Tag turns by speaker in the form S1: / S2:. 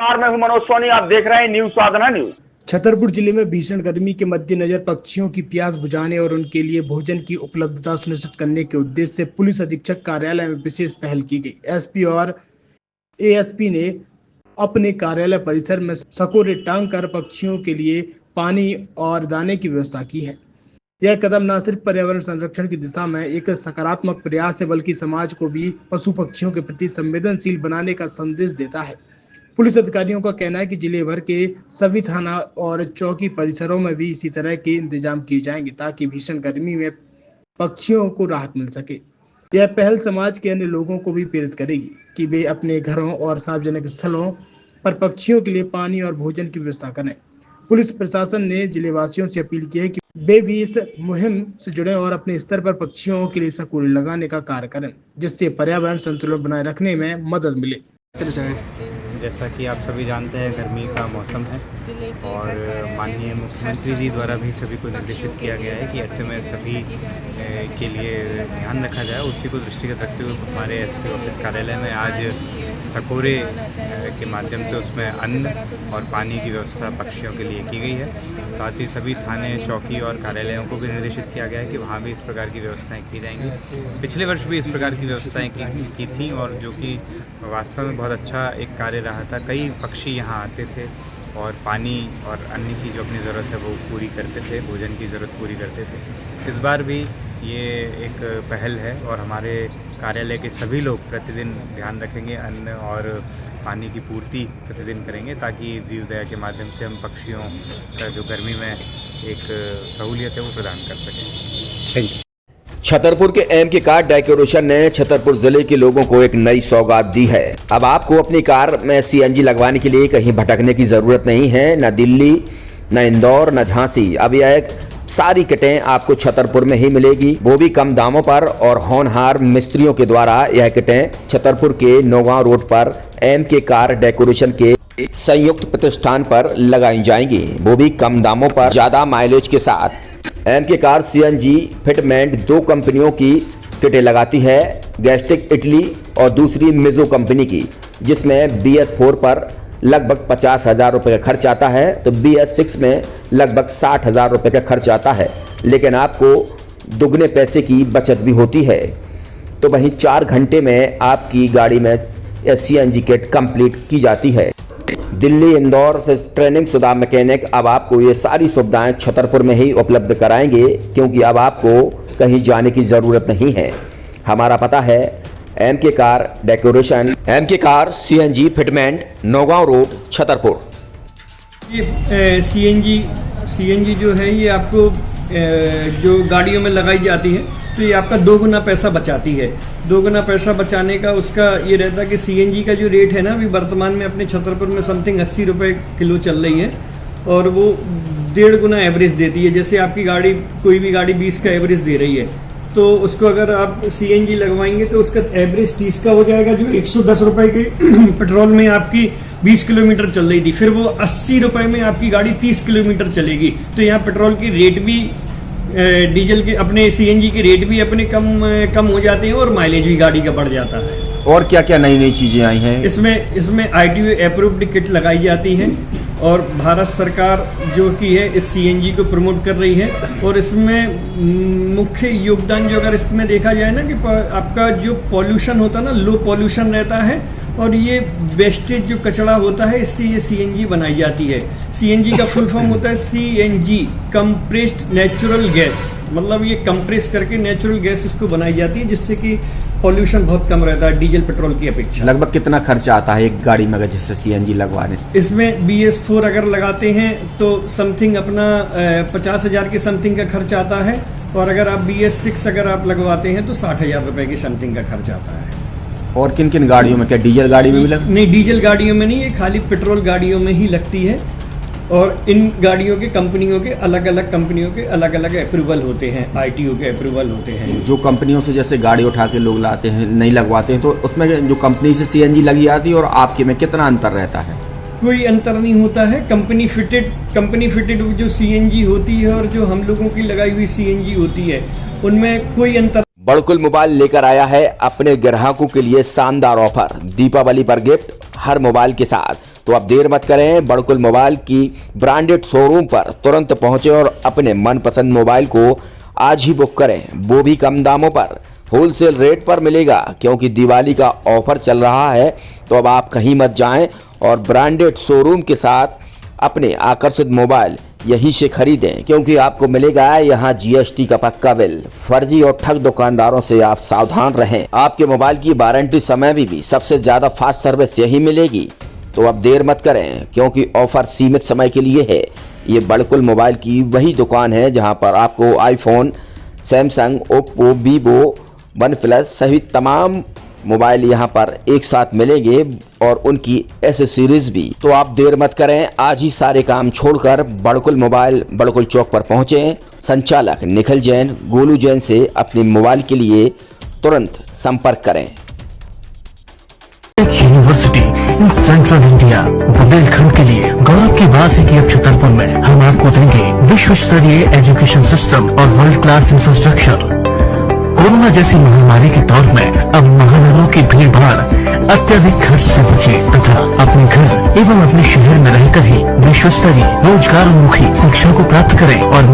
S1: मैं हूं मनोज सोनी, आप देख रहे हैं न्यूज साधना न्यूज।
S2: छतरपुर जिले में भीषण गर्मी के मद्देनजर पक्षियों की प्यास बुझाने और उनके लिए भोजन की उपलब्धता सुनिश्चित करने के उद्देश्य से पुलिस अधीक्षक कार्यालय में विशेष पहल की गई। एसपी और एएसपी ने अपने कार्यालय परिसर में सकोरे टांग कर पक्षियों के लिए पानी और दाने की व्यवस्था की है। यह कदम न सिर्फ पर्यावरण संरक्षण की दिशा में एक सकारात्मक प्रयास है, बल्कि समाज को भी पशु पक्षियों के प्रति संवेदनशील बनाने का संदेश देता है। पुलिस अधिकारियों का कहना है कि जिले भर के सभी थाना और चौकी परिसरों में भी इसी तरह के इंतजाम किए जाएंगे ताकि भीषण गर्मी में पक्षियों को राहत मिल सके। यह पहल समाज के अन्य लोगों को भी प्रेरित करेगी कि वे अपने घरों और सार्वजनिक स्थलों पर पक्षियों के लिए पानी और भोजन की व्यवस्था करें। पुलिस प्रशासन ने जिलेवासियों से अपील की है कि वे भी इस मुहिम से जुड़े और अपने स्तर पर पक्षियों के लिए सकोरे लगाने का कार्य करें, जिससे पर्यावरण संतुलन बनाए रखने में मदद मिले।
S3: जैसा कि आप सभी जानते हैं, गर्मी का मौसम है और माननीय मुख्यमंत्री जी द्वारा भी सभी को निर्देशित किया गया है कि ऐसे में सभी के लिए ध्यान रखा जाए। उसी को दृष्टिगत रखते हुए हमारे एसपी ऑफिस कार्यालय में आज सकोरे के माध्यम से उसमें अन्न और पानी की व्यवस्था पक्षियों के लिए की गई है। साथ ही सभी थाने, चौकी और कार्यालयों को भी निर्देशित किया गया है कि वहाँ भी इस प्रकार की व्यवस्थाएं की जाएंगी। पिछले वर्ष भी इस प्रकार की व्यवस्थाएं की थी और जो कि वास्तव में बहुत अच्छा एक कार्य रहा था। कई पक्षी यहाँ आते थे और पानी और अन्न की जो अपनी ज़रूरत है वो पूरी करते थे, भोजन की ज़रूरत पूरी करते थे। इस बार भी ये एक पहल है और हमारे कार्यालय के सभी लोग प्रतिदिन ध्यान रखेंगे, अन्न और पानी की पूर्ति प्रतिदिन करेंगे ताकि जीवदया के माध्यम से हम पक्षियों का जो गर्मी में एक सहूलियत है वो प्रदान कर सकें।
S4: Thank you. छतरपुर के एमके कार डेकोरेशन ने छतरपुर जिले के लोगों को एक नई सौगात दी है। अब आपको अपनी कार में सीएनजी लगवाने के लिए कहीं भटकने की जरूरत नहीं है, न दिल्ली, न इंदौर, न झांसी। अब यह सारी किटें आपको छतरपुर में ही मिलेगी, वो भी कम दामों पर और होनहार मिस्त्रियों के द्वारा। यह किटें छतरपुर के नौगांव रोड पर एमके कार डेकोरेशन के संयुक्त प्रतिष्ठान पर लगाई जाएंगी, वो भी कम दामों पर, ज्यादा माइलेज के साथ। एमके कार सीएनजी फिटमेंट 2 कंपनियों की किटें लगाती है, गैस्टिक इटली और दूसरी मिजो कंपनी की, जिसमें BS4 पर लगभग 50,000 रुपये का खर्च आता है तो BS6 में लगभग 60,000 रुपये का खर्च आता है, लेकिन आपको दुगने पैसे की बचत भी होती है। तो वहीं 4 घंटे में आपकी गाड़ी में सीएनजी किट कंप्लीट की जाती है। दिल्ली, इंदौर से ट्रेनिंग शुदा मैकेनिक अब आपको ये सारी सुविधाएं छतरपुर में ही उपलब्ध कराएंगे, क्योंकि अब आपको कहीं जाने की ज़रूरत नहीं है। हमारा पता है MK car decoration, MK car CNG fitment, Naugaon road, Chhatarpur.
S5: ये सीएनजी जो है ये आपको जो गाड़ियों में लगाई जाती है तो ये आपका 2 गुना पैसा बचाती है। 2 गुना पैसा बचाने का उसका ये रहता है कि सीएनजी का जो रेट है ना, अभी वर्तमान में अपने छतरपुर में समथिंग 80 रुपये किलो चल रही है और वो 1.5 गुना एवरेज देती है। जैसे आपकी गाड़ी, कोई भी गाड़ी 20 का एवरेज दे रही है तो उसको अगर आप सीएनजी लगवाएंगे तो उसका एवरेज 30 का हो जाएगा। जो 110 रुपये के पेट्रोल में आपकी 20 किलोमीटर चल रही थी, फिर वो 80 रुपये में आपकी गाड़ी 30 किलोमीटर चलेगी। तो यहाँ पेट्रोल की रेट भी, डीजल के, अपने सीएनजी के रेट भी अपने कम हो जाते हैं और माइलेज भी गाड़ी का बढ़ जाता है।
S4: और क्या क्या नई नई चीजें आई हैं?
S5: इसमें ITO अप्रूव्ड किट लगाई जाती है और भारत सरकार जो की है इस सीएनजी को प्रमोट कर रही है। और इसमें मुख्य योगदान जो अगर इसमें देखा जाए ना कि आपका जो पॉल्यूशन होता है ना, लो पॉल्यूशन रहता है और ये वेस्टेज जो कचरा होता है इससे ये सीएनजी बनाई जाती है। सीएनजी का फुल फॉर्म होता है CNG, कंप्रेस्ड नेचुरल गैस, मतलब ये कंप्रेस करके नेचुरल गैस इसको बनाई जाती है, जिससे कि पॉल्यूशन बहुत कम रहता है डीजल पेट्रोल की अपेक्षा।
S4: लगभग कितना खर्चा आता है एक गाड़ी में अगर जैसे सीएनजी लगवाने?
S5: इसमें BS4 अगर लगाते हैं तो समथिंग अपना 50,000 के समथिंग का खर्च आता है और अगर आप BS6 अगर आप लगवाते हैं तो 60,000 रुपये की समथिंग का खर्च आता है।
S4: और किन किन गाड़ियों में? क्या डीजल गाड़ी में भी लगती?
S5: नहीं, डीजल गाड़ियों में नहीं, ये खाली पेट्रोल गाड़ियों में ही लगती है। और इन गाड़ियों के कंपनियों के अलग अलग अप्रूवल होते हैं, ITO के अप्रूवल होते हैं।
S4: जो कंपनियों से जैसे गाड़ी उठा के लोग लाते हैं, नहीं लगवाते हैं, तो उसमें जो कंपनी से सीएनजी लगी आती है और आपके में कितना अंतर रहता है?
S5: कोई अंतर नहीं होता है। कंपनी फिटेड जो सीएनजी होती है और जो हम लोगों की लगाई हुई सीएनजी होती है उनमें कोई अंतर।
S4: बड़कुल मोबाइल लेकर आया है अपने ग्राहकों के लिए शानदार ऑफर। दीपावली पर गिफ्ट, हर मोबाइल के साथ तो अब देर मत करें, बड़कुल मोबाइल की ब्रांडेड शोरूम पर तुरंत पहुंचे और अपने मनपसंद मोबाइल को आज ही बुक करें, वो भी कम दामों पर, होलसेल रेट पर मिलेगा। क्योंकि दिवाली का ऑफर चल रहा है, तो अब आप कहीं मत जाएं और ब्रांडेड शोरूम के साथ अपने आकर्षित मोबाइल यहीं से खरीदें, क्योंकि आपको मिलेगा यहाँ GST का पक्का बिल। फर्जी और ठग दुकानदारों से आप सावधान रहें। आपके मोबाइल की वारंटी समय में भी सबसे ज्यादा फास्ट सर्विस यही मिलेगी। तो अब देर मत करें, क्योंकि ऑफर सीमित समय के लिए है। ये बड़कुल मोबाइल की वही दुकान है जहां पर आपको iPhone, Samsung, Oppo, Vivo, OnePlus सहित तमाम मोबाइल यहां पर एक साथ मिलेंगे और उनकी एसेसरीज भी। तो आप देर मत करें, आज ही सारे काम छोड़कर बड़कुल मोबाइल बड़कुल चौक पर पहुंचें। संचालक निखिल जैन, गोलू जैन से अपने मोबाइल के लिए तुरंत संपर्क करें।
S6: University in central India Bundelkhand के लिए गौरव की बात है कि अब छतरपुर में हम आपको देंगे विश्व स्तरीय एजुकेशन सिस्टम और वर्ल्ड क्लास इंफ्रास्ट्रक्चर। कोरोना जैसी महामारी के दौर में अब महानगरों की भीड़ भाड़ अत्यधिक खर्च से बचे तथा अपने घर एवं अपने शहर में रहकर ही विश्व स्तरीय रोजगार उन्मुखी शिक्षा को प्राप्त करें और